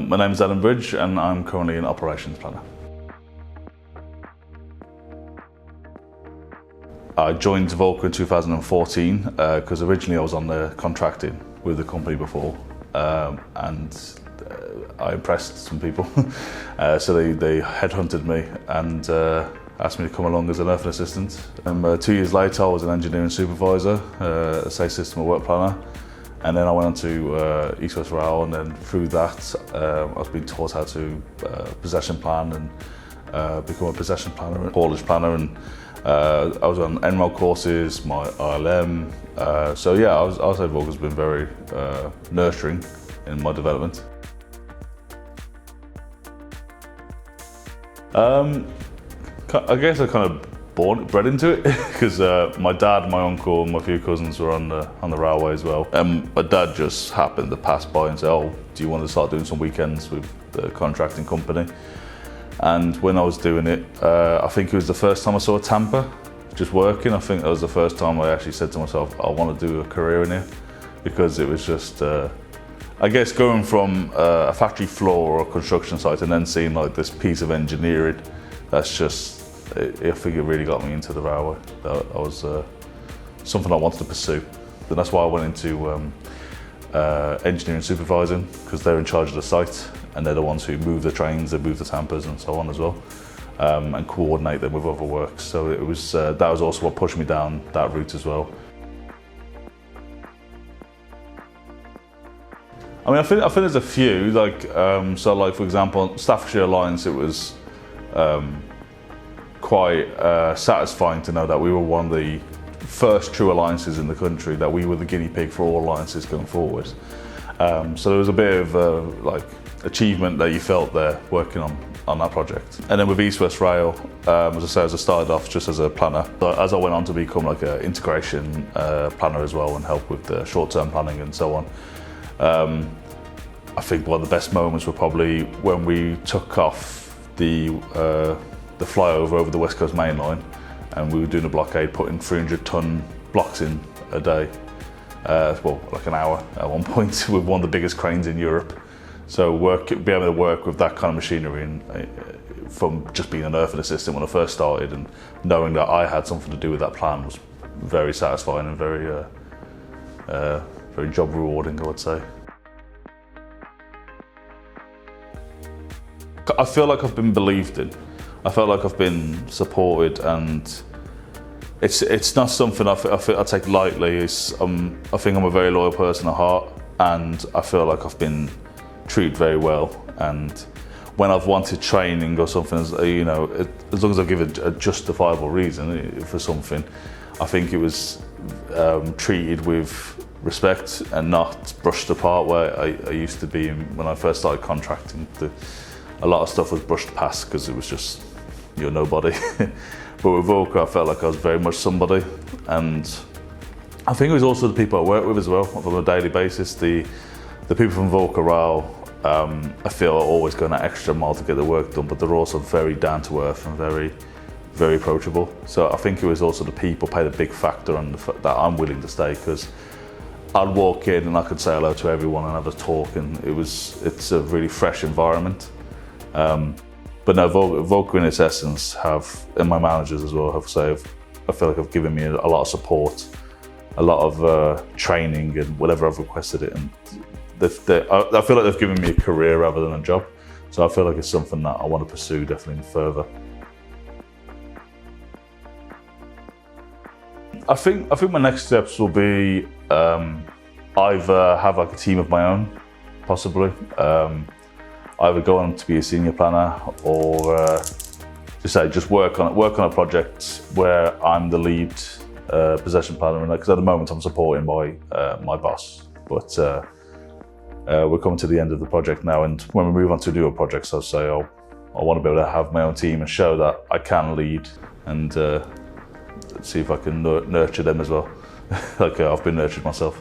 My name is Alan Bridge and I'm currently an operations planner. I joined Volker in 2014 because originally I was on the contracting with the company before, and I impressed some people. So they headhunted me and asked me to come along as an earthing assistant. 2 years later I was an engineering supervisor, a safe system of work planner. And then I went on to East West Rail, and then through that I was being taught how to possession plan and become a possession planner and haulage planner. And I was on NRAL courses, my ILM. So yeah, I would say Volker's been very nurturing in my development. I guess I kind of bred into it because my dad, my uncle, and my few cousins were on the railway as well. And my dad just happened to pass by and say, "Oh, do you want to start doing some weekends with the contracting company?" And when I was doing it, I think it was the first time I saw a Tampa just working. I think that was the first time I actually said to myself, "I want to do a career in here," because it was just, I guess, going from a factory floor or a construction site and then seeing like this piece of engineering, that's just, I think it really got me into the railway. That was something I wanted to pursue. And that's why I went into engineering supervising, because they're in charge of the site and they're the ones who move the trains, they move the tampers and so on as well, and coordinate them with other works. So it was that was also what pushed me down that route as well. I mean, I think there's a few, like, so like for example, Staffordshire Alliance, it was quite satisfying to know that we were one of the first true alliances in the country, that we were the guinea pig for all alliances going forward. So there was a bit of like achievement that you felt there working on that project. And then with East West Rail, as I say, I started off just as a planner. But as I went on to become like an integration planner as well and help with the short-term planning and so on. I think one of the best moments were probably when we took off the flyover over the West Coast Main Line, and we were doing a blockade, putting 300-ton blocks in a day. Well, like an hour at one point, with one of the biggest cranes in Europe. So be able to work with that kind of machinery, and from just being an earthing assistant when I first started, and knowing that I had something to do with that plan was very satisfying and very job rewarding, I would say. I feel like I've been believed in. I felt like I've been supported, and it's not something I take lightly. I think I'm a very loyal person at heart, and I feel like I've been treated very well. And when I've wanted training or something, as long as I give a justifiable reason for something, I think it was treated with respect and not brushed apart, where I used to be when I first started contracting. A lot of stuff was brushed past because it was just, you're nobody. But with Volker, I felt like I was very much somebody. And I think it was also the people I work with as well on a daily basis. The people from Volker Rail, I feel are always going that extra mile to get the work done, but they're also very down to earth and very, very approachable. So I think it was also the people played a big factor on the fact that I'm willing to stay, because I'd walk in and I could say hello to everyone and have a talk, and it's a really fresh environment. But no, Volker in its essence and my managers as well, I feel like have given me a lot of support, a lot of training and whatever I've requested it. And I feel like they've given me a career rather than a job. So I feel like it's something that I want to pursue definitely further. I think my next steps will be either have like a team of my own, possibly. Either go on to be a senior planner, or just work on a project where I'm the lead possession planner. Because at the moment I'm supporting my boss, but we're coming to the end of the project now. And when we move on to newer projects, I'll say I want to be able to have my own team and show that I can lead, and see if I can nurture them as well, like I've been nurtured myself.